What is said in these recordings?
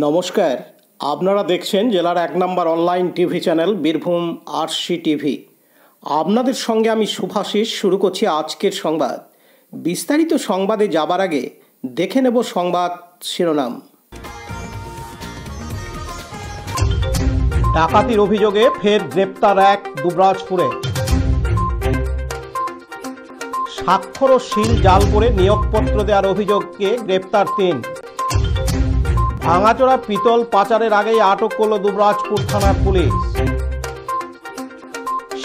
নমস্কার, আপনারা দেখছেন জেলার ১ নম্বর online TV channel Birbhum RC TV. আপনাদের সঙ্গে আমি শুভাশিস। শুরু করছি আজকের সংবাদ। বিস্তারিত সংবাদে যাবার আগে দেখে নেব সংবাদ শিরোনাম। ডাকাতির অভিযোগে ফের গ্রেপ্তার এক দুবরাজপুরে। স্বাক্ষর ও সিল জাল করে নিয়োগপত্র দেওয়ার অভিযোগে গ্রেপ্তার ৩। ভাঙাচোরা পিতল পাচারের আগেই আটক করল দুবরাজপুর থানার পুলিশ।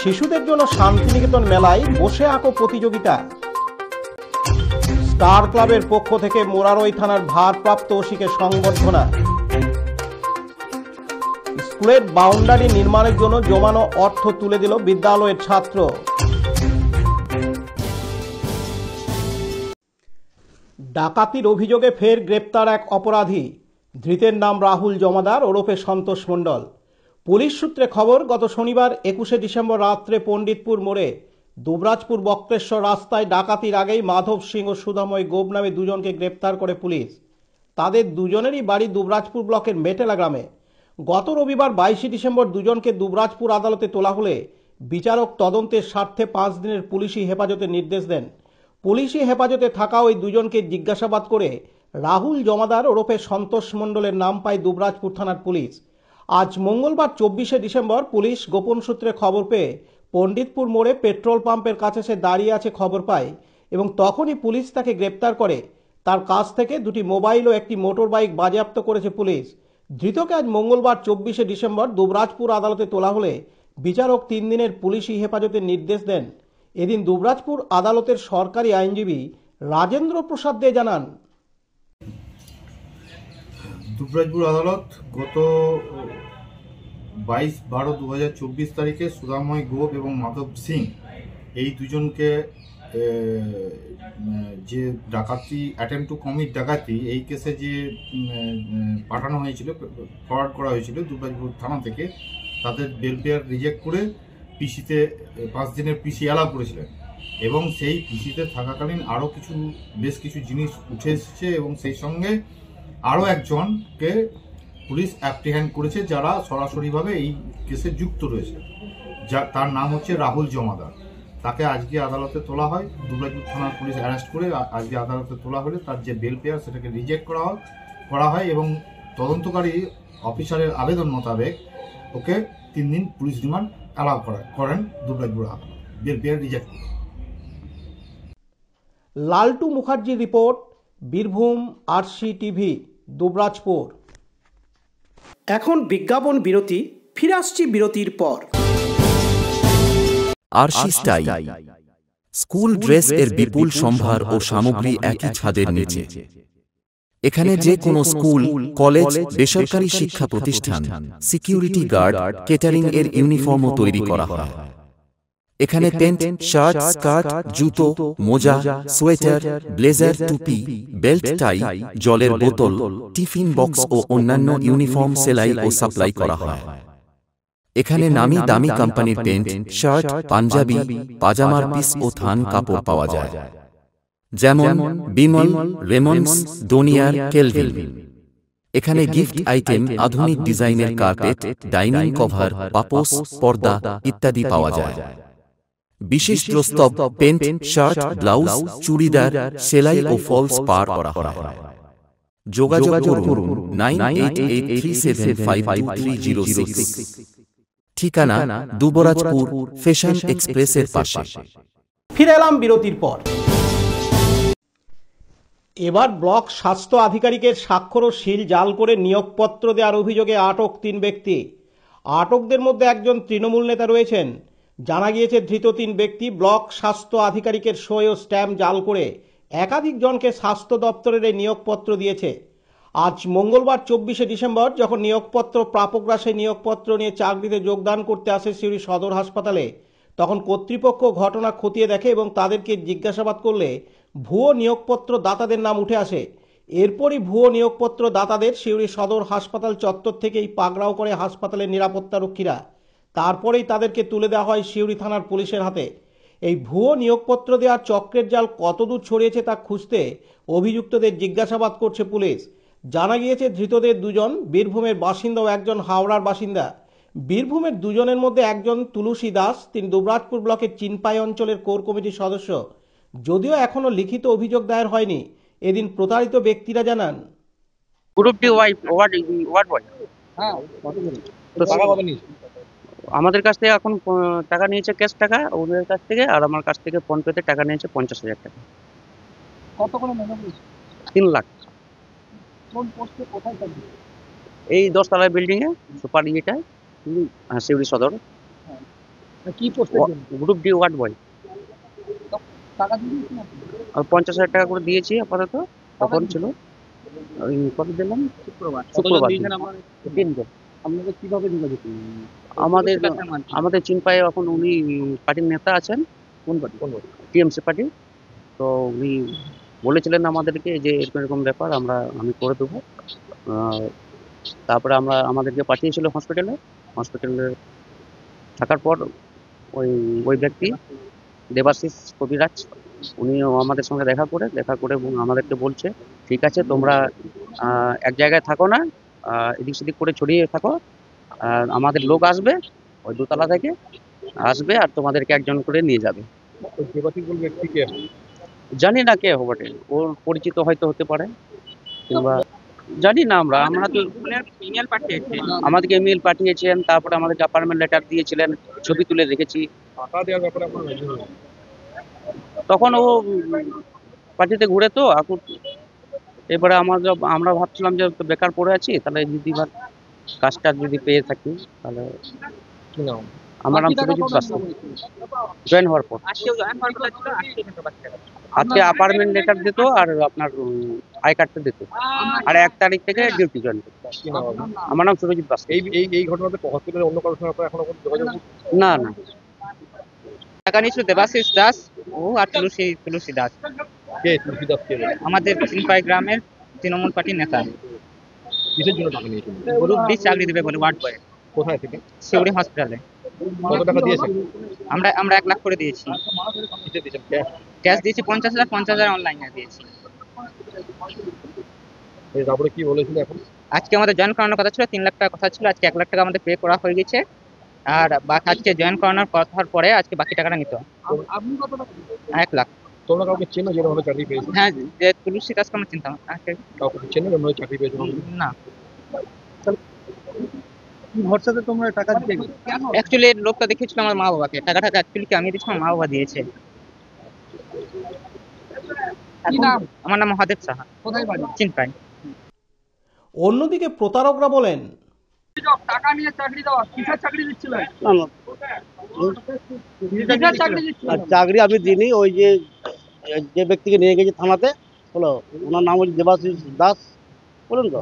শিশুদের জন্য শান্তিনিকেতন মেলায় বসে আঁকো প্রতিযোগিতা। স্টার ক্লাবের পক্ষ থেকে মোরারই থানার ভারপ্রাপ্ত ওসিকে সংবর্ধনা। স্কুলের বাউন্ডারি নির্মাণের জন্য জমানো অর্থ তুলে দিল বিদ্যালয়ের ছাত্র। ডাকাতির অভিযোগে ফের গ্রেপ্তার এক অপরাধী। ধৃতের নাম রাহুল জমাদার ওরফে সন্তোষ মণ্ডল। পুলিশ সূত্রে খবর, গত শনিবার ২১শে ডিসেম্বর রাত্রে পণ্ডিতপুর মোড়ে দুবরাজপুর বক্রেশ্বর রাস্তায় ডাকাতির আগেই মাধব সিং ও সুধাময় গোপ নামে দুজনকে গ্রেপ্তার করে পুলিশ। তাদের দুজনেরই বাড়ি দুবরাজপুর ব্লকের মেটেলা গ্রামে। গত রবিবার ২২শে ডিসেম্বর দুজনকে দুবরাজপুর আদালতে তোলা হলে বিচারক তদন্তের স্বার্থে ৫ দিনের পুলিশি হেফাজতের নির্দেশ দেন। পুলিশি হেফাজতে থাকা ওই দুজনকে জিজ্ঞাসাবাদ করে রাহুল জমাদার ওরফে সন্তোষ মণ্ডলের নাম পায় দুবরাজপুর থানার পুলিশ। আজ মঙ্গলবার ২৪শে ডিসেম্বর পুলিশ গোপন সূত্রে খবর পেয়ে পণ্ডিতপুর মোড়ে পেট্রোল পাম্পের কাছে সে দাঁড়িয়ে আছে খবর পায় এবং তখনই পুলিশ তাকে গ্রেপ্তার করে। তার কাছ থেকে ২টি মোবাইল ও একটি মোটর বাইক বাজেয়াপ্ত করেছে পুলিশ। ধৃতকে আজ মঙ্গলবার ২৪শে ডিসেম্বর দুবরাজপুর আদালতে তোলা হলে বিচারক ৩ দিনের পুলিশি হেফাজতের নির্দেশ দেন। এদিন দুবরাজপুর আদালতের সরকারি আইনজীবী রাজেন্দ্র প্রসাদ দে জানান, দুবরাজপুর আদালত গত ২২/১২/২০২৪ তারিখে সুধাময় গোপ এবং মাধব সিং এই দুজনকে যে ডাকাতি অ্যাটেম্প টু কমিট ডাকাতি এই কেসে যে পাঠানো হয়েছিল, ফরওয়ার্ড করা হয়েছিল দুবরাজপুর থানা থেকে, তাদের বেল পেয়ার রিজেক্ট করে পিসিতে ৫ দিনের পিসি অ্যালাউ করেছিলেন এবং সেই পিসিতে থাকাকালীন আরও বেশ কিছু জিনিস উঠে এসেছে এবং সেই সঙ্গে আরও একজনকে পুলিশ অ্যাপ্রিহেন্ড করেছে যারা সরাসরিভাবে এই কেসে যুক্ত রয়েছে। তার নাম হচ্ছে রাহুল জমাদার। তাকে আজকে আদালতে তোলা হয়। দুবরাজপুর থানার পুলিশ অ্যারেস্ট করে আজকে আদালতে তোলা হলে তার যে বেল পেয়ার সেটাকে রিজেক্ট করা হয় এবং তদন্তকারী অফিসারের আবেদন মোতাবেক ওকে ৩ দিন পুলিশ রিমান্ড অ্যালাউ করেন দুবরাজপুর আদালত, বেল পেয়ার রিজেক্ট করে। Laltu Mukherjee report, Birbhum RC TV, Dubrajpur. এখন বিজ্ঞাপন বিরতি, ফিরে আসছি বিরতির পর। আরসি স্টাইল স্কুল ড্রেস এর বিপুল সম্ভার ও সামগ্রী একই ছাদের নিচে। এখানে যে কোনো স্কুল, কলেজ, বেসরকারি শিক্ষা প্রতিষ্ঠান, সিকিউরিটি গার্ড, কেটারিং এর ইউনিফর্মও তৈরি করা হয়। এখানে প্যান্ট, শার্ট, স্কার্ট, জুতো, মোজা, সোয়েটার, ব্লেজার, টুপি, বেল্ট, টাই, জলের বোতল, টিফিন বক্স ও অন্যান্য ইউনিফর্ম সেলাই ও সাপ্লাই করা হয়। এখানে নামি দামি কোম্পানির প্যান্ট, শার্ট, পাঞ্জাবি, পাজামার পিস ও থান কাপড় পাওয়া যায়, যেমন বিমল, রেমন্ডস, ডোনিয়ার, কেলভিন। এখানে গিফট আইটেম, আধুনিক ডিজাইনের কার্পেট, ডাইনিং কভার, পাপোশ, পর্দা ইত্যাদি পাওয়া যায়। বিশেষ প্রস্তাব, প্যান্ট, শার্ট, ব্লাউজ, চুড়িদার, সেলাই ও ফলস পার করা হয়। যোগাযোগ করুন 9883752306। ঠিকানা দুবরাজপুর ফ্যাশন এক্সপ্রেসের পাশে। ফিরে এলাম বিরতির পর। এবার ব্লক স্বাস্থ্য আধিকারিকের স্বাক্ষর ও সিল জাল করে নিয়োগপত্র দেওয়ার অভিযোগে আটক ৩ ব্যক্তি। আটকদের মধ্যে একজন তৃণমূল নেতা রয়েছেন। জানা গিয়েছে ধৃত ৩ ব্যক্তি ব্লক স্বাস্থ্য আধিকারিকের সই ও স্ট্যাম্প জাল করে একাধিক জনকে স্বাস্থ্য দপ্তরের এই নিয়োগপত্র দিয়েছে। আজ মঙ্গলবার ২৪শে ডিসেম্বর যখন নিয়োগপত্র প্রাপকরা সেই নিয়োগপত্র নিয়ে চাকরিতে যোগদান করতে আসে সিউড়ি সদর হাসপাতালে, তখন কর্তৃপক্ষ ঘটনা খতিয়ে দেখে এবং তাদেরকে জিজ্ঞাসাবাদ করলে ভুয়ো নিয়োগপত্র দাতাদের নাম উঠে আসে। এরপরই ভুয়ো নিয়োগপত্র দাতাদের সিউড়ি সদর হাসপাতাল চত্বর থেকেই পাকড়াও করে হাসপাতালের নিরাপত্তারক্ষীরা। তারপরেই তাদেরকে তুলে দেওয়া হয় সিউড়ি থানার পুলিশের হাতে। এই ভুয়ো নিয়োগপত্র দেওয়ার চক্রের জাল কতদূর ছড়িয়েছে তা খুঁজতে অভিযুক্তদের জিজ্ঞাসাবাদ করছে পুলিশ। জানা গিয়েছে ধৃতদের দুজন বীরভূমের বাসিন্দা ও একজন হাওড়ার বাসিন্দা। বীরভূমের দুজনের মধ্যে একজন তুলসী দাস, তিনি দুবরাজপুর ব্লকের চিনপাই অঞ্চলের কোর কমিটির সদস্য। যদিও এখনো লিখিত অভিযোগ দায়ের হয়নি। এদিন প্রতারিত ব্যক্তিরা জানান, গ্রুপ ডি ওয়ার্ড বয় তো আমাদের কাছ থেকে এখন টাকা নিয়েছে, ক্যাশ টাকা ওদের কাছ থেকে, আর আমার কাছ থেকে ফোন পেতে টাকা নিয়েছে 50,000 টাকা। কত করে নেবে বলছে? 3 লাখ। কোন পোস্টে কোথায় থাকবে? এই 10 তলার বিল্ডিং এ সুপার ইয়েটায়, শিউড়ি সদর। কি পোস্টের জন্য? Group D ward boy. টাকা দিয়ে দিয়েছেন আপনি? আর 50,000 টাকা করে দিয়েছি আপাতত। তখন ছিল ওই কত দিলাম, শুক্রবার দিয়েছেন আমার? 3 জন। আপনাকে কিভাবে যোগাযোগ করলেন? আমাদের চিনপায়ে এখন উনি পার্টির নেতা আছেন। কোন পার্টি? TMC party. তো উনি বলেছিলেন আমাদেরকে যে এরকম এরকম ব্যাপার, আমি করে দেবো। তারপরে আমাদেরকে পাঠিয়েছিল হসপিটালে থাকার পর ওই ব্যক্তি দেবাশিস কবিরাজ, উনিও আমাদের সঙ্গে দেখা করে এবং আমাদেরকে বলছে, ঠিক আছে তোমরা এক জায়গায় থাকো না, এদিক সেদিক করে ছড়িয়ে থাকো, আমাদের লোক আসবে ওই 2 তলা থেকে আসবে আর তোমাদেরকে একজন করে নিয়ে যাবে। দেবাশিস বলবে ব্যক্তি কে? জানি না কে বটে, ওর পরিচিত হয়তো হতে পারে, কিংবা জানি না। আমরা তো ইমেল পাঠিয়েছি, আমাদেরকে ইমেল পাঠিয়েছেন, তারপরে আমাদেরকে অ্যাপয়েন্টমেন্ট লেটার দিয়েছিলেন, ছবি তুলে রেখেছি। টাকা দেওয়ার ব্যাপারে আপনার রাজি হলেন? তখন ও পার্টিতে ঘুরে তো এবারে আমরা ভাবছিলাম যে তো বেকার পড়ে আছি, তাহলে যদি কাজটা যদি পেয়ে থাকি তাহলে। কি নাম? আমার নাম সুরজিৎ দাস। জয়েন হওয়ার পর আজকে অ্যাপয়েন্টমেন্ট লেটার দিত আর আপনার আই কার্ডটা দিত, আর 1 তারিখ থেকে ডিউটি জয়েন করত। কি নাম আপনার? আমার নাম সুরজিৎ দাস। এই ঘটনাতে হসপিটালে অন্য কারোর সঙ্গে আপনার এখনো কোনো যোগাযোগ? না টাকা নিয়েছিল দেবাশিস দাস ও আর তুলসী দাস। কে তুলসী দাস কে? আমাদের চিনপাই গ্রামের তৃণমূল পার্টির নেতা। কিসের জন্য টাকা নিয়েছিল? গ্রুপ ডি চাকরি দেবে বলে ওয়ার্ড বয়। কোথায় থেকে? শিউড়ি হসপিটালে। কত টাকা দিয়েছেন? আমরা 1 লাখ করে দিয়েছি। কিসে দিয়েছেন? ক্যাশ? ক্যাশ দিয়েছি 50,000 অনলাইনে দিয়েছি। তারপরে কি বলেছিল এখন? আজকে আমাদের জয়েন করানোর কথা ছিল, 3 লাখ টাকা কথা ছিল, আজকে 1 লাখ টাকা আমাদের পে করা হয়ে গেছে। আর আজকে জয়েন করানোর কথার পরে আজকে বাকি টাকাটা নিতে হবে। আপনি কত টাকা? 1 লাখ। তোমরা কাউকে চেনো যেভাবে চাকরি পেয়েছো? হ্যাঁ, যে তুলসী দাসকে আমরা চিনতাম। কাউকে চেনো যেভাবে চাকরি পেয়েছো? না, কি ভরসাতে তোমরা টাকা দিতে গেলে? অ্যাকচুয়ালি লোকটা দেখিয়েছিল আমার মা বাবাকে, টাকাটা অ্যাকচুয়ালি কি আমি দিয়েছি, আমার মা বাবা দিয়েছে। কি নাম? আমার নাম মহাদেব সাহা, কোথায় বাড়ি? চিনপাই। অন্যদিকে প্রতারকরা বলেন, টাকা নিয়ে চাকরি দেওয়া, কিসের চাকরি দিচ্ছিল? চাকরি আমি দিইনি। ওই যে ব্যক্তিকে নিয়ে গেছে থানাতে, হলো ওনার নাম হচ্ছে দেবাশিস দাস, বলুন তো,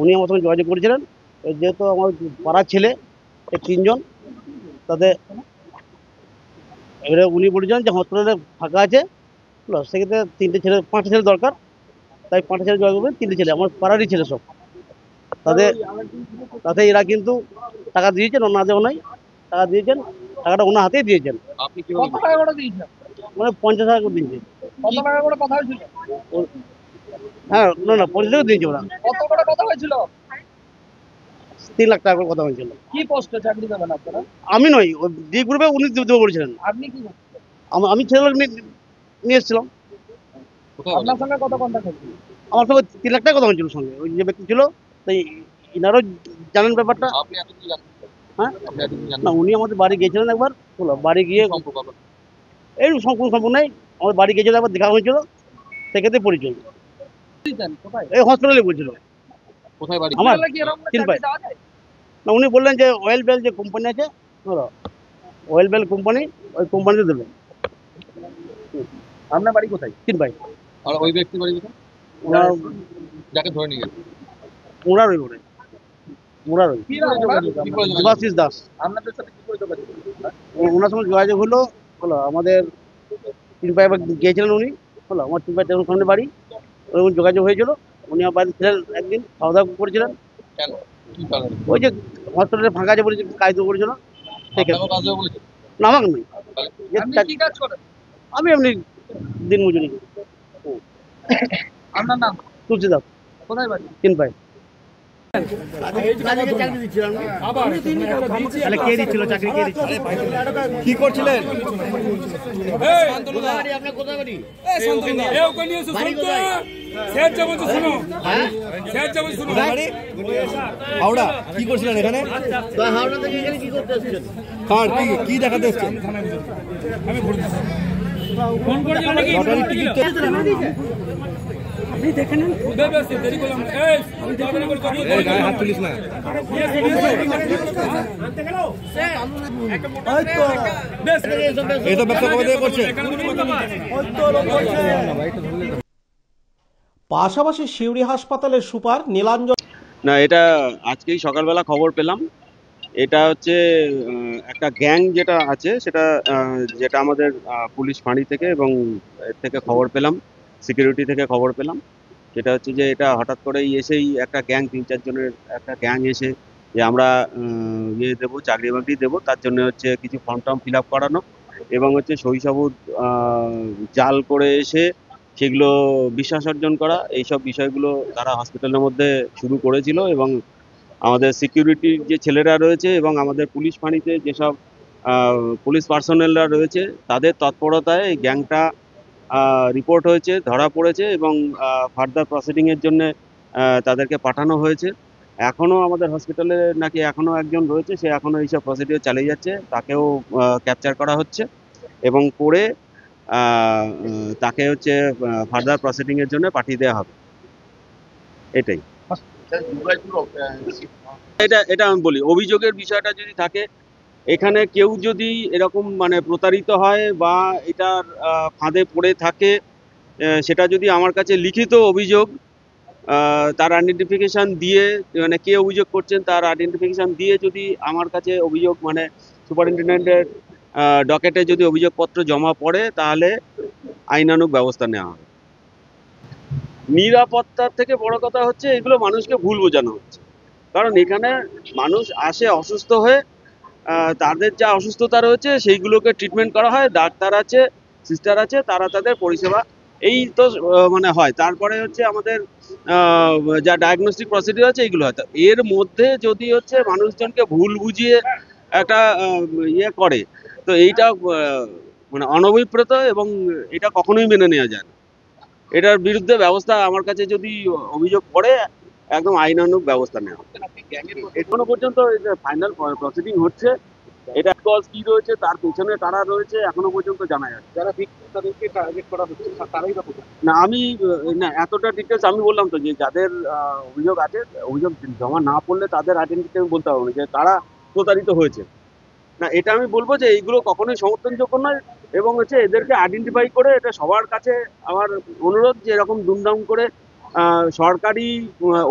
উনি আমার সঙ্গে যোগাযোগ করেছিলেন। যেহেতু আমার পাড়ার ছেলে, এই 3 জন, তাদের এবারে উনি বলেছেন যে হসপিটালে ফাঁকা আছে, হলো সেক্ষেত্রে 5টা ছেলে দরকার, তাই 5টা ছেলে যোগাযোগ করবেন। 3টে ছেলে আমার পাড়ারই ছেলে সব। তাতে এরা কিন্তু টাকা দিয়েছেন, না দেওয়া নাই, টাকা দিয়েছেন, টাকাটা ওনার হাতেই দিয়েছেন। আপনি কি কত টাকা করে দিয়েছেন? মানে 50,000 করে দিয়েছে। কত টাকা করে কথা হয়েছিল? হ্যাঁ, না 50 টাকা দিয়েছে ওরা। কত করে কথা হয়েছিল? 3 লাখ টাকা করে কথা হয়েছিল। কি পোস্টে চাকরি দেবেন আপনারা? আমি নই, ওই ডি গ্রুপে উনি দেবো বলেছিলেন। আপনি কি করছেন? আমি ছেলে নিয়ে এসেছিলাম। আপনার সঙ্গে কত কন্টাক্ট হয়েছিল? আমার সঙ্গে 3 লাখ টাকা কথা হয়েছিল সঙ্গে, ওই যে ব্যক্তি ছিল। তাই ইনারও জানেন ব্যাপারটা। আপনি এত কি জানেন? হ্যাঁ, আপনি এত কি জানেন? না উনি আমাদের বাড়ি গিয়েছিলেন একবার, হলো বাড়ি গিয়ে এই সম্পূর্ণ নেই, আমাদের বাড়ি গিয়েছিল একবার, দেখা হয়েছিল, সেক্ষেত্রে পরিচয়। কোথায়? এই হসপিটালে বলছিল। কোথায় বাড়ি? আমার কি এরকম চিনপাই। চাকরি দেওয়া যায়? না উনি বললেন যে অয়েল বেল যে কোম্পানি আছে, হলো অয়েল বেল কোম্পানি, ওই কোম্পানিতে দেবেন। আপনার বাড়ি কোথায়? চিনপাই। আর ওই ব্যক্তির বাড়ি কোথায়? ওনার যাকে ধরে নিয়ে গেছে? ওনার ওই করে ওনার ওই কি করে যোগাযোগ? কি করে যোগাযোগ? দেবাশিস দাস। আপনাদের সাথে কি করে যোগাযোগ? ওনার সঙ্গে যোগাযোগ হলো আমাদের চিনপাই গিয়েছিলেন উনি, হলো আমার চিনপাই টেবিল সামনে বাড়ি, ওই যোগাযোগ হয়েছিল। উনি আমার বাড়িতে ছিলেন, একদিন খাওয়া দাওয়া করেছিলেন। কেন? কি কারণে? ওই যে হসপিটালে ফাঁকা আছে বলে কাজ করেছিল, আপনাকেও কাজ দেবে বলেছে? না আমাকে নয়। আপনি কি কাজ করেন? আমি এমনি দিন মজুরি। আপনার নাম? তুলসী দাস। কোথায় বাড়ি? চিনপাই। কি করছিলেন? হাওড়া কি করছিলেন এখানে? কার কি দেখাতে এসছেন? লটারির টিকিট গায়ে হাত তুলিস না। এই তো ব্যবসা কবে থেকে করছে? পাশাপাশি সিউড়ি হাসপাতালের সুপার নীলাঞ্জন না, এটা আজকেই সকালবেলা খবর পেলাম। এটা হচ্ছে একটা গ্যাং যেটা আছে সেটা যেটা আমাদের পুলিশ ফাঁড়ি থেকে এবং এর থেকে খবর পেলাম, সিকিউরিটি থেকে খবর পেলাম। যেটা হচ্ছে যে এটা হঠাৎ করেই এসেই একটা গ্যাং 3-4 জনের একটা গ্যাং এসে যে আমরা ইয়ে দেবো, চাকরি বাকরি দেবো, তার জন্য হচ্ছে কিছু ফর্ম টর্ম ফিল আপ করানো এবং হচ্ছে সই সাবুত জাল করে এসে সেগুলো বিশ্বাস অর্জন করা, এইসব বিষয়গুলো তারা হসপিটালের মধ্যে শুরু করেছিল। এবং আমাদের সিকিউরিটির যে ছেলেরা রয়েছে এবং আমাদের পুলিশ ফাঁড়িতে যেসব পুলিশ পার্সোনেলরা রয়েছে তাদের তৎপরতায় এই গ্যাংটা রিপোর্ট হয়েছে, ধরা পড়েছে এবং ফার্দার প্রসিডিংয়ের জন্য তাদেরকে পাঠানো হয়েছে। এখনও আমাদের হসপিটালে নাকি এখনও একজন রয়েছে, সে এখনও এইসব প্রসিডিওর চালিয়ে যাচ্ছে, তাকেও ক্যাপচার করা হচ্ছে এবং করে তাকে হচ্ছে ফার্দার প্রসিডিংয়ের জন্য পাঠিয়ে দেওয়া হবে। এটাই এটা আমি বলি, অভিযোগের বিষয়টা যদি থাকে, এখানে কেউ যদি এরকম মানে প্রতারিত হয় বা এটার ফাঁদে পড়ে থাকে, সেটা যদি আমার কাছে লিখিত অভিযোগ, তার আইডেন্টিফিকেশান দিয়ে, মানে কে অভিযোগ করছেন তার আইডেন্টিফিকেশান দিয়ে যদি আমার কাছে অভিযোগ মানে সুপারিনটেনডেন্টের ডকেটে যদি অভিযোগপত্র জমা পড়ে তাহলে আইনানুগ ব্যবস্থা নেওয়া হবে। নিরাপত্তার থেকে বড় কথা হচ্ছে এগুলো মানুষকে ভুল বোঝানো হচ্ছে। কারণ এখানে মানুষ আসে অসুস্থ হয়ে, তাদের যা অসুস্থতা রয়েছে সেইগুলোকে ট্রিটমেন্ট করা হয়, ডাক্তার আছে, সিস্টার আছে, তারা তাদের পরিষেবা এই তো মানে হয়। তারপরে হচ্ছে আমাদের যা ডায়াগনস্টিক প্রসিডিউর আছে এইগুলো হয়। এর মধ্যে যদি হচ্ছে মানুষজনকে ভুল বুঝিয়ে একটা ইয়ে করে, তো এইটা মানে অনভিপ্রেত এবং এটা কখনোই মেনে নেওয়া যায় না। এটার বিরুদ্ধে ব্যবস্থা আমার কাছে যদি অভিযোগ পড়ে একদম আইনানুগ ব্যবস্থা নেওয়া হবে। এখনো পর্যন্ত ফাইনাল প্রসিডিং হচ্ছে, এটা কজ কি রয়েছে তার পেছনে কারা রয়েছে এখনো পর্যন্ত জানা যাচ্ছে। যারা তাদেরকে টার্গেট করা হচ্ছে তারাই না, আমি না এতটা ডিটেলস আমি বললাম তো যে যাদের অভিযোগ আছে, অভিযোগ জমা না পড়লে তাদের আইডেন্টিটি আমি বলতে পারবো না যে তারা প্রতারিত হয়েছে। না, এটা আমি বলবো যে এইগুলো কখনোই সমর্থনযোগ্য নয় এবং হচ্ছে এদেরকে আইডেন্টিফাই করে এটা সবার কাছে আমার অনুরোধ যে এরকম দুমদাম করে সরকারি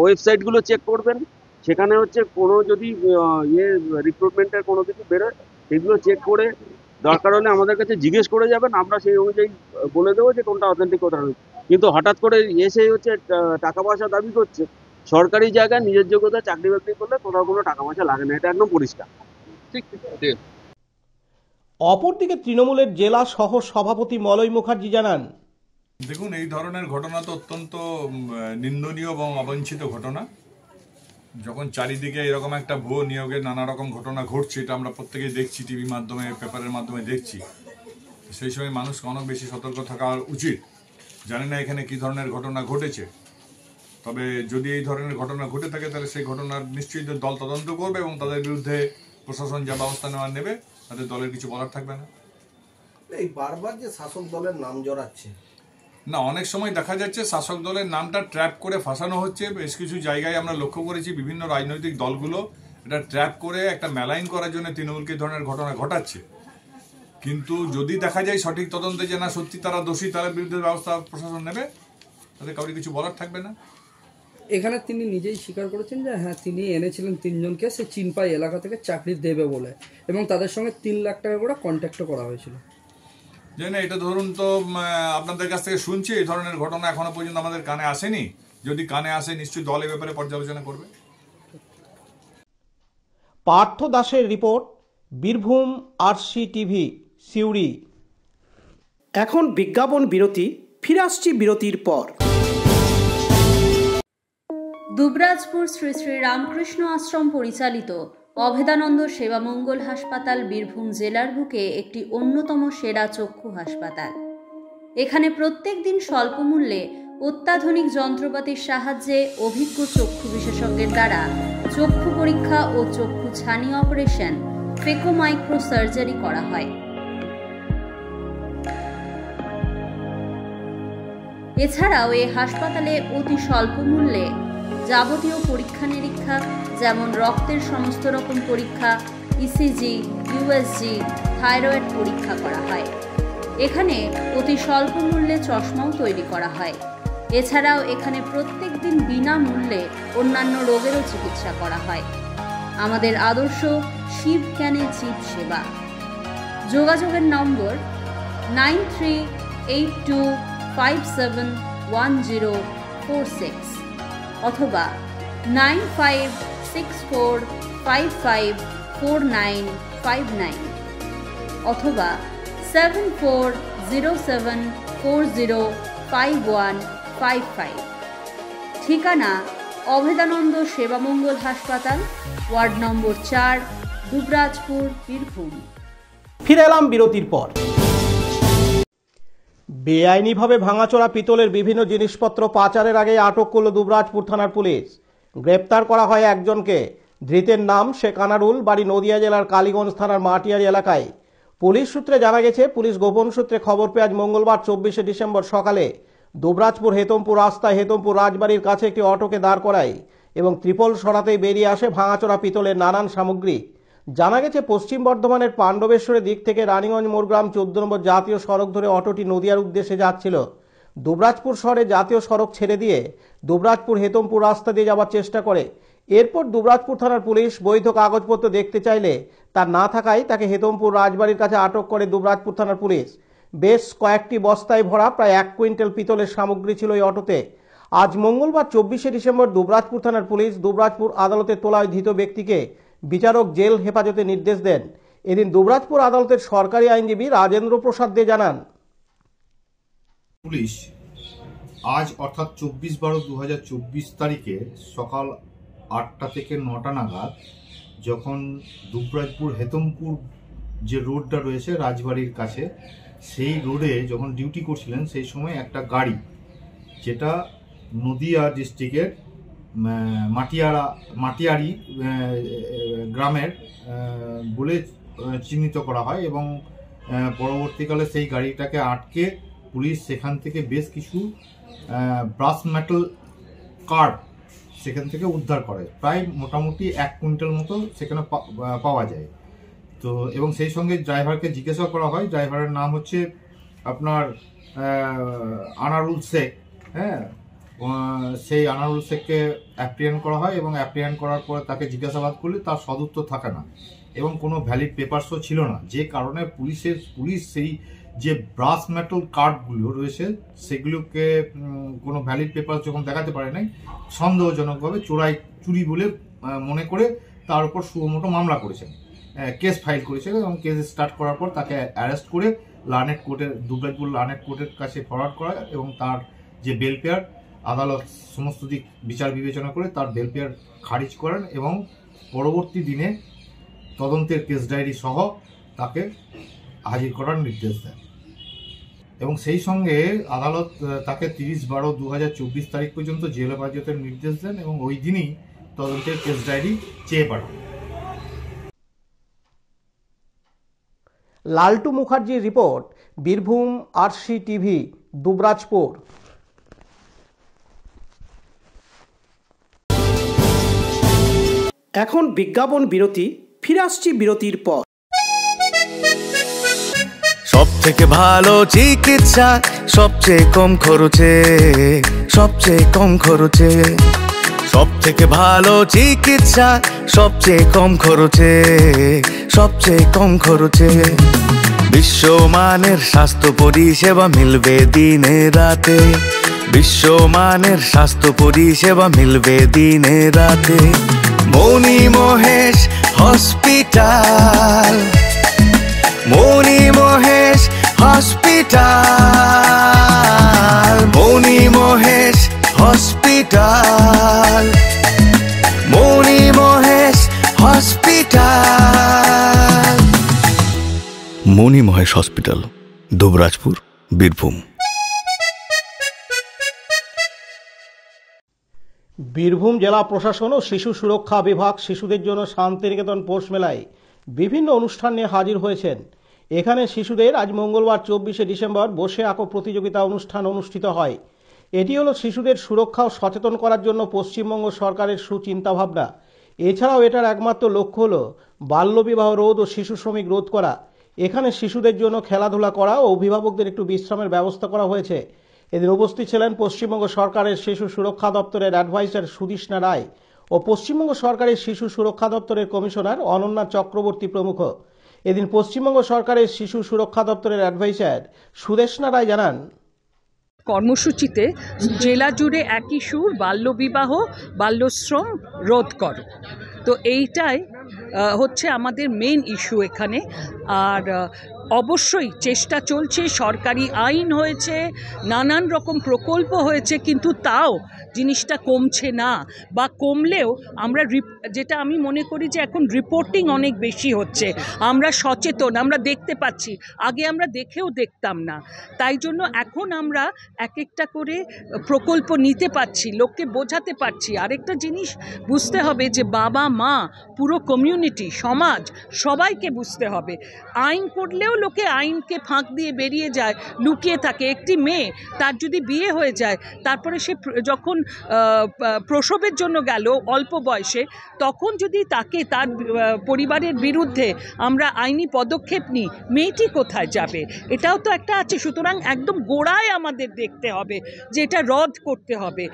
ওয়েবসাইটগুলো চেক করবেন। সেখানে হচ্ছে কোনো যদি রিক্রুটমেন্টের কোনো কিছু বেরোয় সেগুলো চেক করে দরকার হলে আমাদের কাছে জিজ্ঞেস করে যাবেন, আমরা সেই অনুযায়ী বলে দেবো যে কোনটা অথেন্টিক কোনটা নয়। কিন্তু হঠাৎ করে এসেই হচ্ছে টাকা পয়সা দাবি করছে, সরকারি জায়গায় নিজের যোগ্যতা চাকরি বাকরি করলে কোথাও কোনো টাকা পয়সা লাগে না, এটা একদম পরিষ্কার। অপরদিকে তৃণমূলের জেলা সহ সভাপতি মলয় মুখার্জি জানান, দেখুন, এই ধরনের ঘটনা তো অত্যন্ত নিন্দনীয় এবং অবাঞ্ছিত ঘটনা। যখন চারিদিকে এরকম একটা ভুয়ো নিয়োগের নানা রকম ঘটনা ঘটছে, এটা আমরা প্রত্যেকেই দেখছি, টিভির মাধ্যমে, পেপারের মাধ্যমে দেখছি, সেই সময় মানুষকে অনেক বেশি সতর্ক থাকা উচিত। জানি না এখানে কি ধরনের ঘটনা ঘটেছে, তবে যদি এই ধরনের ঘটনা ঘটে থাকে তাহলে সেই ঘটনার নিশ্চয়ই দল তদন্ত করবে এবং তাদের বিরুদ্ধে প্রশাসন যা ব্যবস্থা নেওয়ার নেবে, তাদের দলের কিছু বলার থাকবে না। এই বারবার যে শাসক দলের নাম জড়াচ্ছে, না, অনেক সময় দেখা যাচ্ছে শাসক দলের নামটা ট্র্যাপ করে ফাঁসানো হচ্ছে। বেশ কিছু জায়গায় আমরা লক্ষ্য করেছি বিভিন্ন রাজনৈতিক দলগুলো এটা ট্র্যাপ করে একটা মেলাইন করার জন্য তৃণমূলকে ধরনের ঘটনা ঘটাচ্ছে। কিন্তু যদি দেখা যায় সঠিক তদন্তে যে না সত্যি তারা দোষী, তাদের বিরুদ্ধে ব্যবস্থা প্রশাসন নেবে, তাদের কাউকে কিছু বলার থাকবে না। এখানে তিনি নিজেই স্বীকার করেছেন যে হ্যাঁ, তিনি এনেছিলেন 3 জনকে সে চিনপাই এলাকা থেকে চাকরি দেবে বলে এবং তাদের সঙ্গে 3 লাখ টাকা করে কন্ট্যাক্টও করা হয়েছিল। জানি না, এটা ধরুন তো আপনাদের কাছ থেকে শুনছি, এই ধরনের ঘটনা এখনো পর্যন্ত আমাদের কানে আসেনি। যদি কানে আসে নিশ্চয়ই দল এ ব্যাপারে পর্যালোচনা করবে। পার্থ দাসের report, Birbhum RC TV, Suri. এখন বিজ্ঞাপন বিরতি, ফিরে আসছি বিরতির পর। দুবরাজপুর শ্রী শ্রী রামকৃষ্ণ আশ্রম পরিচালিত অভেদানন্দ সেবামঙ্গল হাসপাতাল বীরভূম জেলার বুকে একটি অন্যতম সেরা চক্ষু হাসপাতাল। এখানে প্রত্যেক দিন স্বল্প মূল্যে অত্যাধুনিক যন্ত্রপাতির সাহায্যে অভিজ্ঞ চক্ষু বিশেষজ্ঞের দ্বারা চক্ষু পরীক্ষা ও চক্ষু ছানি অপারেশন, ফেকো মাইক্রো সার্জারি করা হয়। এছাড়াও এই হাসপাতালে অতি স্বল্প মূল্যে যাবতীয় পরীক্ষা নিরীক্ষা যেমন রক্তের সমস্ত রকম পরীক্ষা, ইসিজি, ইউএসজি, থাইরয়েড পরীক্ষা করা হয়। এখানে অতি স্বল্প মূল্যে চশমাও তৈরি করা হয়। এছাড়াও এখানে প্রত্যেক দিন বিনামূল্যে অন্যান্য রোগেরও চিকিৎসা করা হয়। আমাদের আদর্শ শিব ক্যানে চিপ সেবা। যোগাযোগের নম্বর 9382571046 অথবা 9564554959 অথবা 7407405155। ঠিকানা অভেদানন্দ সেবামঙ্গল হাসপাতাল, ওয়ার্ড নম্বর 4, দুবরাজপুর, বীরভূম। ফিরে এলাম বিরতির পর। বেআইনিভাবে ভাঙাচোরা পিতলের বিভিন্ন জিনিসপত্র পাচারের আগে আটক করল দুবরাজপুর থানার পুলিশ। গ্রেপ্তার করা হয় একজনকে। ধৃতের নাম শেখ আনারুল, বাড়ি নদিয়া জেলার কালীগঞ্জ থানার মাটিয়ারি এলাকায়। পুলিশ সূত্রে জানা গেছে, পুলিশ গোপন সূত্রে খবর পেয়ে আজ মঙ্গলবার 24শে ডিসেম্বর সকালে দুবরাজপুর হেতমপুর রাস্তায় হেতমপুর রাজবাড়ির কাছে একটি অটোকে দাঁড় করায় এবং ত্রিপল সরাতেই বেরিয়ে আসে ভাঙাচোরা পিতলের নানান সামগ্রী। জানা গেছে, পশ্চিম বর্ধমানের পাণ্ডবেশ্বরের দিক থেকে রানীগঞ্জ মোরগ্রাম 14 নম্বর জাতীয় সড়ক ধরে অটোটি নদিয়ার উদ্দেশ্যে যাচ্ছিল। দুবরাজপুর শহরে জাতীয় সড়ক ছেড়ে দিয়ে দুবরাজপুর হেতমপুর রাস্তা দিয়ে যাওয়ার চেষ্টা করে। এরপর দুবরাজপুর থানার পুলিশ বৈধ কাগজপত্র দেখতে চাইলে তার না থাকায় তাকে হেতমপুর রাজবাড়ির কাছে আটক করে দুবরাজপুর থানার পুলিশ। বেশ কয়েকটি বস্তায় ভরা প্রায় 1 কুইন্টাল পিতলের সামগ্রী ছিল এই অটোতে। আজ মঙ্গলবার 24শে ডিসেম্বর দুবরাজপুর থানার পুলিশ দুবরাজপুর আদালতে তোলা ধৃত ব্যক্তিকে বিচারক জেল হেফাজতে নির্দেশ দেন। এদিন দুবরাজপুর আদালতের সরকারি আইনজীবী রাজেন্দ্র প্রসাদ দে জানান, পুলিশ আজ অর্থাৎ 24/12/2024 তারিখে সকাল 8টা থেকে 9টা নাগাদ যখন দুবরাজপুর হেতমপুর যে রোডটা রয়েছে রাজবাড়ির কাছে, সেই রোডে যখন ডিউটি করছিলেন সেই সময় একটা গাড়ি, যেটা নদিয়া ডিস্ট্রিক্টের মাটিয়ারি গ্রামের বলে চিহ্নিত করা হয় এবং পরবর্তীকালে সেই গাড়িটাকে আটকে পুলিশ সেখান থেকে বেশ কিছু ব্রাস মেটাল কার্ড সেখান থেকে উদ্ধার করে। প্রায় মোটামুটি 1 কুইন্টাল মতো সেখানে পাওয়া যায়। তো এবং সেই সঙ্গে ড্রাইভারকে জিজ্ঞাসা করা হয়। ড্রাইভারের নাম হচ্ছে আপনার আনারুল শেখ। হ্যাঁ, সেই আনারুল শেখকে অ্যাপ্রিহেন্ড করা হয় এবং অ্যাপ্রিহেন্ড করার পরে তাকে জিজ্ঞাসাবাদ করলে তার সদুত্তর থাকে না এবং কোনো ভ্যালিড পেপারসও ছিল না, যে কারণে পুলিশ সেই যে ব্রাস মেটাল কার্ডগুলো রয়েছে সেগুলোকে কোনো ভ্যালিড পেপার যখন দেখাতে পারে নাই, সন্দেহজনকভাবে চুরি বলে মনে করে তার উপর সুমোটো মামলা করেছেন, কেস ফাইল করেছে এবং কেস স্টার্ট করার পর তাকে অ্যারেস্ট করে লার্নেট কোর্টের দুবরাজপুর লার্নেট কোর্টের কাছে ফরওয়ার্ড করা এবং তার যে বেল পেয়ার আদালত সমস্ত দিক বিচার বিবেচনা করে তার বেল পেয়ার খারিজ করেন এবং পরবর্তী দিনে তদন্তের কেস ডায়েরি সহ তাকে হাজির করার নির্দেশ দেন এবং সেই সঙ্গে আদালত তাকে 30/12/2024 তারিখ পর্যন্ত জেল হেফাজতের নির্দেশ দেন এবং ওই দিনই তদন্তের কেস ডায়েরি চেয়ে পাঠান। লালটু মুখার্জির report, Birbhum RC TV, Dubrajpur. এখন বিজ্ঞাপন বিরতি, ফিরে আসছি বিরতির পর। সব থেকে ভালো চিকিৎসা সবচেয়ে কম খরচে, সবচেয়ে কম খরচে। সব থেকে ভালো চিকিৎসা সবচেয়ে কম খরচে, সবচেয়ে কম খরচে। বিশ্বমানের স্বাস্থ্য পরিষেবা মিলবে দিনে রাতে, বিশ্বমানের স্বাস্থ্য পরিষেবা মিলবে দিনে রাতে। মনি মহেশ হসপিটাল, মনি মহেশ হসপিটাল, মনি মহেশ হসপিটাল, মনি মহেশ হসপিটাল। মনি মহেশ হসপিটাল, দুবরাজপুর, বীরভূম। বীরভূম জেলা প্রশাসন ও শিশু সুরক্ষা বিভাগ শিশুদের জন্য শান্তিনিকেতন পৌষ মেলায় বিভিন্ন অনুষ্ঠান নিয়ে হাজির হয়েছেন। এখানে শিশুদের আজ মঙ্গলবার 24শে ডিসেম্বর বসে আঁকো প্রতিযোগিতা অনুষ্ঠান অনুষ্ঠিত হয়। এটি হলো শিশুদের সুরক্ষা ও সচেতন করার জন্য পশ্চিমবঙ্গ সরকারের সুচিন্তাভাবনা। এছাড়াও এটার একমাত্র লক্ষ্য হলো বাল্যবিবাহ রোধ ও শিশু শ্রমিক রোধ করা। এখানে শিশুদের জন্য খেলাধুলা করা ও অভিভাবকদের একটু বিশ্রামের ব্যবস্থা করা হয়েছে। এদিন উপস্থিত ছিলেন পশ্চিমবঙ্গ সরকারের শিশু সুরক্ষা দপ্তরের অ্যাডভাইজার সুদেষ্ণা রায় ও পশ্চিমবঙ্গ সরকারের শিশু সুরক্ষা দপ্তরের কমিশনার অনন্যা চক্রবর্তী প্রমুখ। এদিন পশ্চিমবঙ্গ সরকারের শিশু সুরক্ষা দপ্তরের অ্যাডভাইজার সুদেষ্ণা রায় জানান, কর্মসূচিতে জেলা জুড়ে একই সুর, বাল্যবিবাহ বাল্যশ্রম রোধ করো। তো এইটাই হচ্ছে আমাদের মেন ইস্যু এখানে। আর অবশ্যই চেষ্টা চলছে, সরকারি আইন হয়েছে, নানান রকম প্রকল্প হয়েছে, কিন্তু তাও জিনিসটা কমছে না, বা কমলেও আমরা যেটা আমি মনে করি যে এখন রিপোর্টিং অনেক বেশি হচ্ছে, আমরা সচেতন, আমরা দেখতে পাচ্ছি, আগে আমরা দেখেও দেখতাম না। তাই জন্য এখন আমরা এক একটা করে প্রকল্প নিতে পারছি, লোককে বোঝাতে পারছি। আরেকটা জিনিস বুঝতে হবে যে বাবা মা, পুরো কমিউনিটি, সমাজ, সবাইকে বুঝতে হবে। আইন করলেও লোকে আইনকে ফাঁক দিয়ে বেরিয়ে যায়, লুকিয়ে থাকে। একটি মেয়ে, তার যদি বিয়ে হয়ে যায়, তারপরে সে যখন প্রসবের জন্য গেল অল্প বয়সে, তখন যদি তাকে তার পরিবারের বিরুদ্ধে আমরা আইনি পদক্ষেপ নিই, মেয়েটি কোথায় যাবে? এটাও তো একটা আছে। সুতরাং একদম গোড়ায় আমাদের দেখতে হবে যে এটা রদ করতে হবে।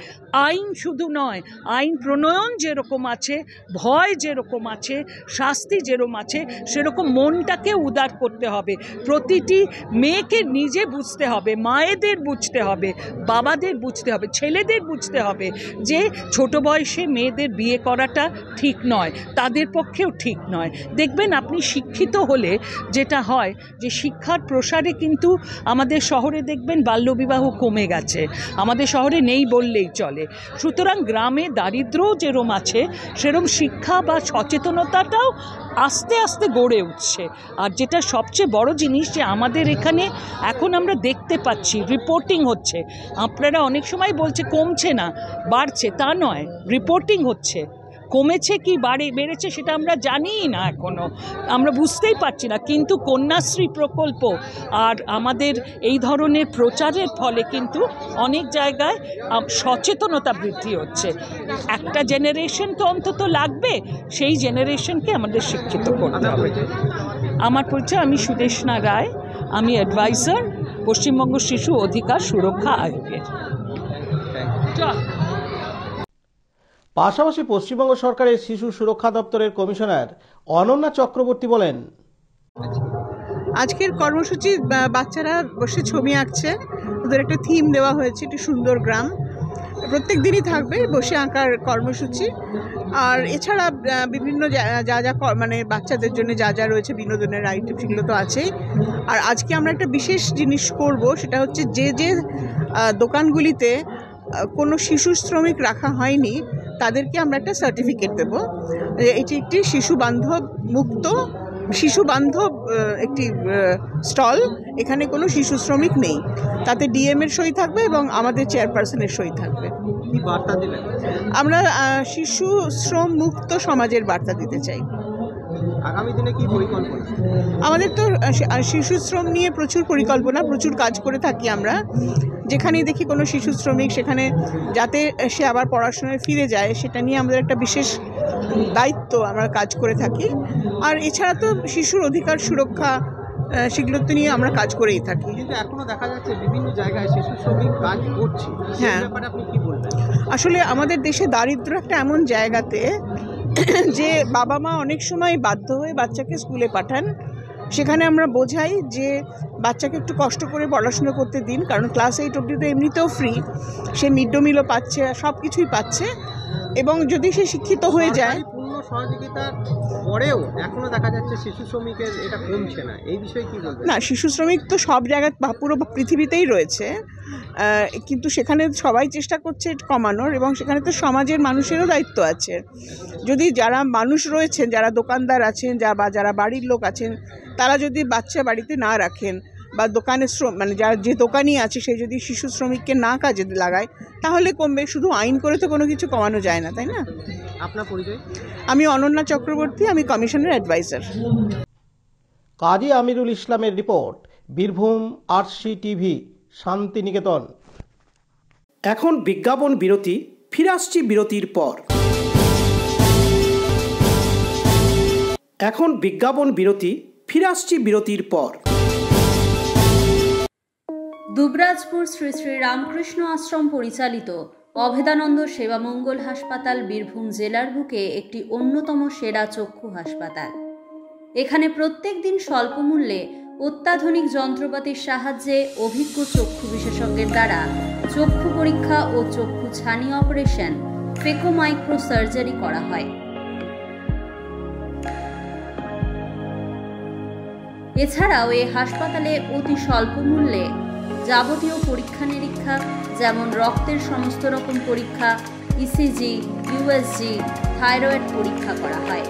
আইন শুধু নয়, আইন প্রণয়ন যেরকম আছে, ভয় যেরকম আছে, শাস্তি যেরকম আছে, সেরকম মনটাকে উদার করতে হবে। প্রতিটি মেয়েকে নিজে বুঝতে হবে, মায়েদের বুঝতে হবে, বাবাদের বুঝতে হবে, ছেলেদের বুঝতে হবে যে ছোট বয়সে মেয়েদের বিয়ে করাটা ঠিক নয়, তাদের পক্ষেও ঠিক নয়। দেখবেন আপনি শিক্ষিত হলে যেটা হয় যে শিক্ষার প্রসারে কিন্তু আমাদের শহরে দেখবেন বাল্যবিবাহ কমে গেছে, আমাদের শহরে নেই বললেই চলে। সুতরাং গ্রামে দারিদ্র্যও যেরম আছে, সেরম শিক্ষা বা সচেতনতাটাও আস্তে আস্তে গড়ে উঠছে। আর যেটা সবচেয়ে বড় জিনিস যে আমাদের এখানে এখন আমরা দেখতে পাচ্ছি রিপোর্টিং হচ্ছে। আপনারা অনেক সময় বলছে কমছে না, বাড়ছে, তা নয়, রিপোর্টিং হচ্ছে। কমেছে কি বেড়েছে সেটা আমরা জানিই না, এখনও আমরা বুঝতেই পারছি না। কিন্তু কন্যাশ্রী প্রকল্প আর আমাদের এই ধরনের প্রচারের ফলে কিন্তু অনেক জায়গায় সচেতনতা বৃদ্ধি হচ্ছে। একটা জেনারেশন তো অন্তত লাগবে, সেই জেনারেশনকে আমাদের শিক্ষিত করতে হবে। আমার পরিচয়, আমি সুদেষ্ণা রায়, আমি অ্যাডভাইজার পশ্চিমবঙ্গ শিশু অধিকার সুরক্ষা আয়োগের। পাশাপাশি পশ্চিমবঙ্গ সরকারের শিশু সুরক্ষা দপ্তরের কমিশনার অনন্যা চক্রবর্তী বলেন, আজকের কর্মসূচি বাচ্চারা বসে ছবি আঁকছে, ওদের একটা থিম দেওয়া হয়েছে, একটি সুন্দর গ্রাম। প্রত্যেক দিনই থাকবে বসে আঁকার কর্মসূচি। আর এছাড়া বিভিন্ন যা যা মানে বাচ্চাদের জন্য যা যা রয়েছে বিনোদনের আইটেম, সেগুলো তো আছেই। আর আজকে আমরা একটা বিশেষ জিনিস করব, সেটা হচ্ছে যে যে দোকানগুলিতে কোনো শিশু শ্রমিক রাখা হয়নি তাদেরকে আমরা একটা সার্টিফিকেট দেবো। এটি একটি শিশু বান্ধব একটি স্টল, এখানে কোনো শিশু শ্রমিক নেই। তাতে ডিএম এর সই থাকবে এবং আমাদের চেয়ারপারসনের সই থাকবে। কি বার্তা দিলেন? আমরা শিশু শ্রম মুক্ত সমাজের বার্তা দিতে চাই। আগামী দিনে কি পরিকল্পনা? আমাদের তো শিশু শ্রম নিয়ে প্রচুর পরিকল্পনা, প্রচুর কাজ করে থাকি আমরা। যেখানেই দেখি কোনো শিশু শ্রমিক, সেখানে যাতে সে আবার পড়াশোনায় ফিরে যায়, সেটা নিয়ে আমাদের একটা বিশেষ দায়িত্ব, আমরা কাজ করে থাকি। আর এছাড়া তো শিশুর অধিকার সুরক্ষা, সেগুলো তো নিয়ে আমরা কাজ করেই থাকি। কিন্তু এখনো দেখা যাচ্ছে বিভিন্ন জায়গায় শিশু শ্রমিক কাজ করছে। হ্যাঁ, ব্যাপারে আপনি কি বলবেন? আসলে আমাদের দেশে দারিদ্র্য একটা এমন জায়গাতে যে বাবা মা অনেক সময় বাধ্য হয়ে বাচ্চাকে স্কুলে পাঠান। সেখানে আমরা বোঝাই যে বাচ্চাকে একটু কষ্ট করে পড়াশোনা করতে দিন, কারণ ক্লাস 8 অবধি তো এমনিতেও ফ্রি, সে মিড ডে মিলও পাচ্ছে, সব কিছুই পাচ্ছে। এবং যদি সে শিক্ষিত হয়ে যায়, পূর্ণ সহযোগিতার পরেও এখনো দেখা যাচ্ছে শিশু শ্রমিকের এটা কমছে না, এই বিষয়ে কি বলবেন? না, শিশু শ্রমিক তো সব জায়গায় পুরো পৃথিবীতেই রয়েছে, কিন্তু সেখানে সবাই চেষ্টা করছে কমানোর, এবং সেখানে তো সমাজের মানুষেরও দায়িত্ব আছে। যদি যারা মানুষ রয়েছেন, যারা দোকানদার আছেন, যারা বাড়ির লোক আছেন, তারা যদি বাচ্চা বাড়িতে না রাখেন বা দোকানে মানে যার যে দোকানি আছে সে যদি শিশু শ্রমিককে না কাজে লাগায় তাহলে কমবে। শুধু আইন করে তো কোনো কিছু কমানো যায় না, তাই না? আপনার পরিচয়? আমি অনন্যা চক্রবর্তী, আমি কমিশনের অ্যাডভাইজার। কাজী আমিরুল ইসলামের report, Birbhum RC TV, Santiniketan. এখন বিজ্ঞাপন বিরতি, ফিরে আসছি বিরতির পর। এখন বিজ্ঞাপন বিরতি, ফিরে আসছি বিরতির পর। দুবরাজপুর শ্রী শ্রী রামকৃষ্ণ আশ্রম পরিচালিত অভেদানন্দ সেবামঙ্গল হাসপাতাল বীরভূম জেলার বুকে একটি অন্যতম সেরা চক্ষু হাসপাতাল। এখানে প্রত্যেক দিন স্বল্প মূল্যে অত্যাধুনিক যন্ত্রপাতির সাহায্যে অভিজ্ঞ চক্ষু বিশেষজ্ঞের দ্বারা চক্ষু পরীক্ষা ও চক্ষু ছানি অপারেশন, ফেকো মাইক্রো সার্জারি করা হয়। এছাড়াও এই হাসপাতালে অতি স্বল্প মূল্যে যাবতীয় পরীক্ষা নিরীক্ষা যেমন রক্তের সমস্ত রকম পরীক্ষা, ইসিজি, ইউএসজি, থাইরয়েড পরীক্ষা করা হয়।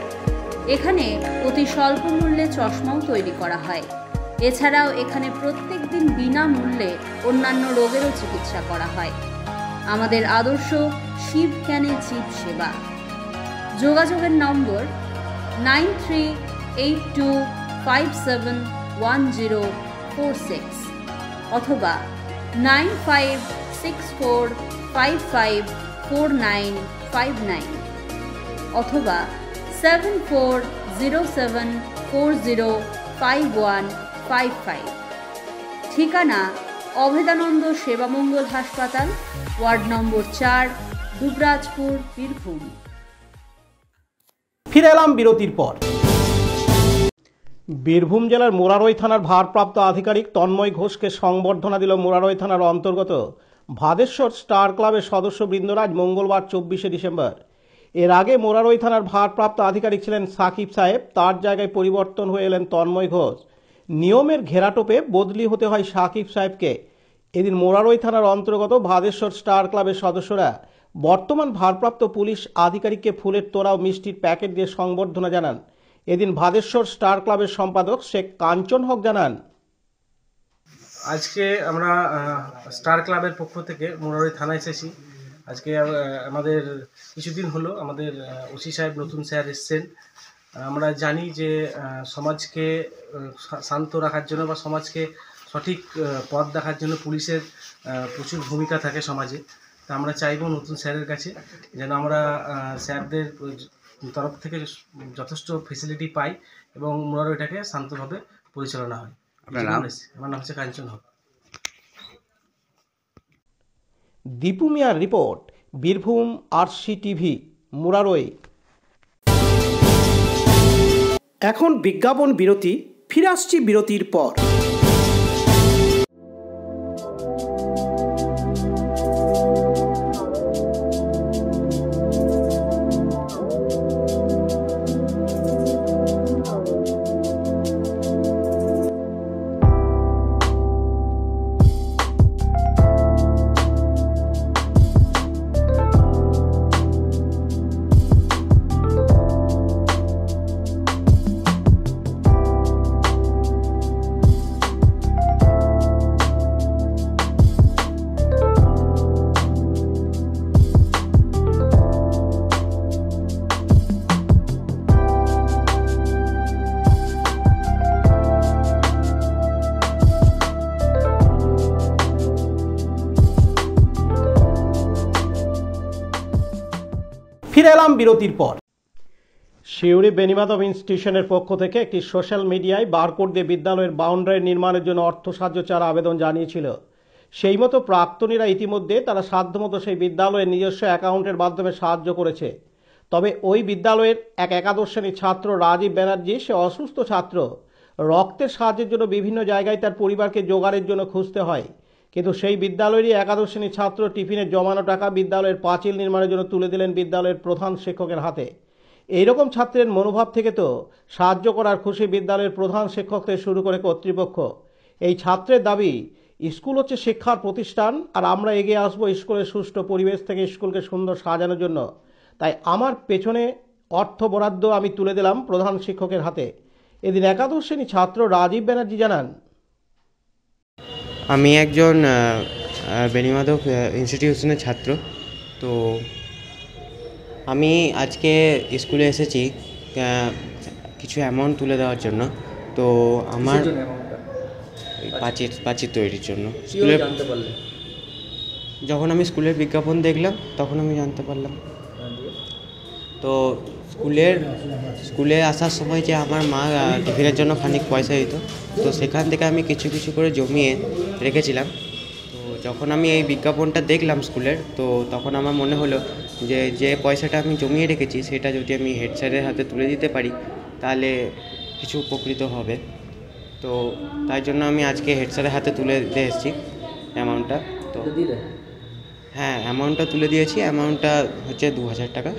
এখানে অতি স্বল্প মূল্যে চশমাও তৈরি করা হয়। এছাড়াও এখানে প্রত্যেক দিন বিনামূল্যে অন্যান্য রোগেরও চিকিৎসা করা হয়। আমাদের আদর্শ শিব ক্যানে জীব সেবা। যোগাযোগের নম্বর 9382571046 অথবা 9564554959 অথবা 7407405155। ঠিকানা অভেদানন্দ সেবামঙ্গল হাসপাতাল, ওয়ার্ড নম্বর 4, দুবরাজপুর, বীরভূম। ফিরে এলাম বিরতির পর। বীরভূম জেলার মোরারই থানার ভারপ্রাপ্ত আধিকারিক তন্ময় ঘোষকে সংবর্ধনা দিল মোরারই থানার অন্তর্গত ভাদেশ্বর স্টার ক্লাবের সদস্যবৃন্দরাজ মঙ্গলবার 24শে ডিসেম্বর। এর আগে মোরারই থানার ভারপ্রাপ্ত আধিকারিক ছিলেন সাকিব সাহেব, তার জায়গায় পরিবর্তন হয়ে এলেন তন্ময় ঘোষ। নিয়মের ঘেরাটোপে বদলি হতে হয় সাকিব সাহেবকে। এদিন মোরারই থানার অন্তর্গত ভাদেশ্বর স্টার ক্লাবের সদস্যরা বর্তমান ভারপ্রাপ্ত পুলিশ আধিকারিককে ফুলের তোড়া ও মিষ্টির প্যাকেট দিয়ে সংবর্ধনা জানান। এদিন ভাদেশ্বর স্টার ক্লাবের সম্পাদক শেখ কাঞ্চন হক জানান, আজকে আমরা স্টার ক্লাবের পক্ষ থেকে মোরারই থানায় এসেছি। আজকে আমাদের কিছুদিন হলো আমাদের ওসি সাহেব নতুন স্যার এসছেন। আমরা জানি যে সমাজকে শান্ত রাখার জন্য বা সমাজকে সঠিক পথ দেখার জন্য পুলিশের প্রচুর ভূমিকা থাকে সমাজে। তা আমরা চাইব নতুন স্যারের কাছে যেন আমরা স্যারদের তরফ থেকে যথেষ্ট ফেসিলিটি পাই এবং মোরারইটাকে শান্তভাবে পরিচালনা হয়। আমার নাম হচ্ছে কাঞ্চন হক। দীপু মিয়ার report, Birbhum RC TV, Murarai. এখন বিজ্ঞাপন বিরতি, ফিরে আসছি বিরতির পর। ফিরে এলাম বিরতির পর। শিউরি বেনিমাধব ইনস্টিটিউশনের পক্ষ থেকে একটি সোশ্যাল মিডিয়ায় বারকোড দিয়ে বিদ্যালয়ের বাউন্ডারি নির্মাণের জন্য অর্থ সাহায্য চাওয়ার আবেদন জানিয়েছিল। সেই মতো প্রাক্তনীরা ইতিমধ্যে তারা সাধ্যমতো সেই বিদ্যালয়ের নিজস্ব অ্যাকাউন্টের মাধ্যমে সাহায্য করেছে। তবে ওই বিদ্যালয়ের এক একাদশ শ্রেণীর ছাত্র রাজীব ব্যানার্জি, সে অসুস্থ ছাত্র, রক্তের সাহায্যের জন্য বিভিন্ন জায়গায় তার পরিবারকে জোগাড়ের জন্য খুঁজতে হয়। কিন্তু সেই বিদ্যালয়েরই একাদশ শ্রেণীর ছাত্র টিফিনের জমানো টাকা বিদ্যালয়ের পাঁচিল নির্মাণের জন্য তুলে দিলেন বিদ্যালয়ের প্রধান শিক্ষকের হাতে। এইরকম ছাত্রের মনোভাব থেকে তো সাহায্য করার খুশি বিদ্যালয়ের প্রধান শিক্ষক থেকে শুরু করে কর্তৃপক্ষ। এই ছাত্রের দাবি, স্কুল হচ্ছে শিক্ষার প্রতিষ্ঠান, আর আমরা এগিয়ে আসবো স্কুলের সুষ্ঠু পরিবেশ থেকে স্কুলকে সুন্দর সাজানোর জন্য। তাই আমার পেছনে অর্থ বরাদ্দ আমি তুলে দিলাম প্রধান শিক্ষকের হাতে। এদিন একাদশ শ্রেণী ছাত্র রাজীব ব্যানার্জি জানান, আমি একজন বেণীমাধব ইনস্টিটিউশনের ছাত্র। তো আমি আজকে স্কুলে এসেছি কিছু অ্যামাউন্ট তুলে দেওয়ার জন্য। তো আমার প্রাচীর তৈরির জন্য স্কুলে যখন আমি স্কুলের বিজ্ঞাপন দেখলাম তখন আমি জানতে পারলাম। তো স্কুলে আসার সময় যে আমার মা টিফিনের জন্য খানিক পয়সা দিত, তো সেখান থেকে আমি কিছু কিছু করে জমিয়ে রেখেছিলাম। তো যখন আমি এই বিজ্ঞাপনটা দেখলাম স্কুলের, তো তখন আমার মনে হলো যে পয়সাটা আমি জমিয়ে রেখেছি সেটা যদি আমি হেড স্যারের হাতে তুলে দিতে পারি তাহলে কিছু উপকৃত হবে। তো তাই জন্য আমি আজকে হেড স্যারের হাতে তুলে দিয়ে এসেছি অ্যামাউন্টটা। তো হ্যাঁ, অ্যামাউন্টটা তুলে দিয়েছি। অ্যামাউন্টটা হচ্ছে 2000 টাকা।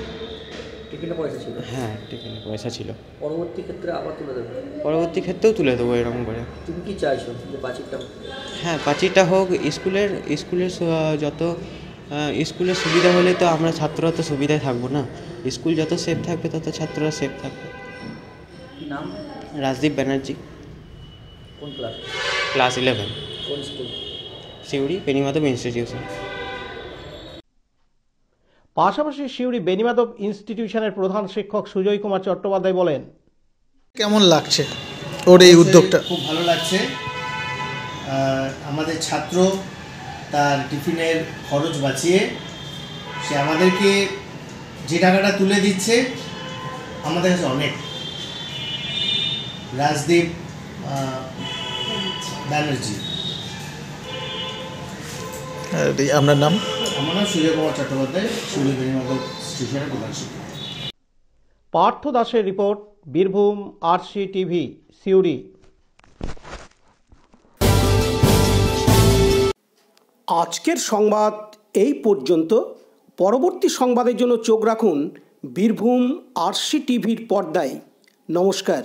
টিফিনে পয়সা ছিল? হ্যাঁ, টিফিনে পয়সা ছিল। পরবর্তী ক্ষেত্রে আবার তুলে দেবো? পরবর্তী ক্ষেত্রেও তুলে দেবো এরকম করে। তুমি কি চাইছো যে প্রাচীরটা? হ্যাঁ, প্রাচীরটা হোক। স্কুলের যত স্কুলের সুবিধা হলে তো আমরা ছাত্ররা তো সুবিধায় থাকবো না। স্কুল যত সেফ থাকবে তত ছাত্ররা সেফ থাকবে। কি নাম? রাজদীপ ব্যানার্জি। কোন ক্লাস? ক্লাস 11। কোন স্কুল? সিউড়ি বেণীমাধব ইনস্টিটিউশন। পাশাপাশি সিউড়ি বেণীমাধব ইনস্টিটিউশনের প্রধান শিক্ষক সুজয় কুমার চট্টোপাধ্যায় বলেন, কেমন লাগছে ওর এই উদ্যোগটা? খুব ভালো লাগছে। আমাদের ছাত্র তার টিফিনের খরচ বাঁচিয়ে সে আমাদেরকে যে টাকাটা তুলে দিচ্ছে আমাদের কাছে অনেক। রাজদীপ ব্যানার্জি। আপনার নাম? আমার নাম সুজয় কুমার চট্টোপাধ্যায়, সিউড়ি বেণীমাধব ইনস্টিটিউশনের প্রধান শিক্ষক। পার্থ দাসের report, Birbhum RC TV, Suri. আজকের সংবাদ এই পর্যন্ত। পরবর্তী সংবাদের জন্য চোখ রাখুন বীরভূম আরসি টিভির পর্দায়। নমস্কার।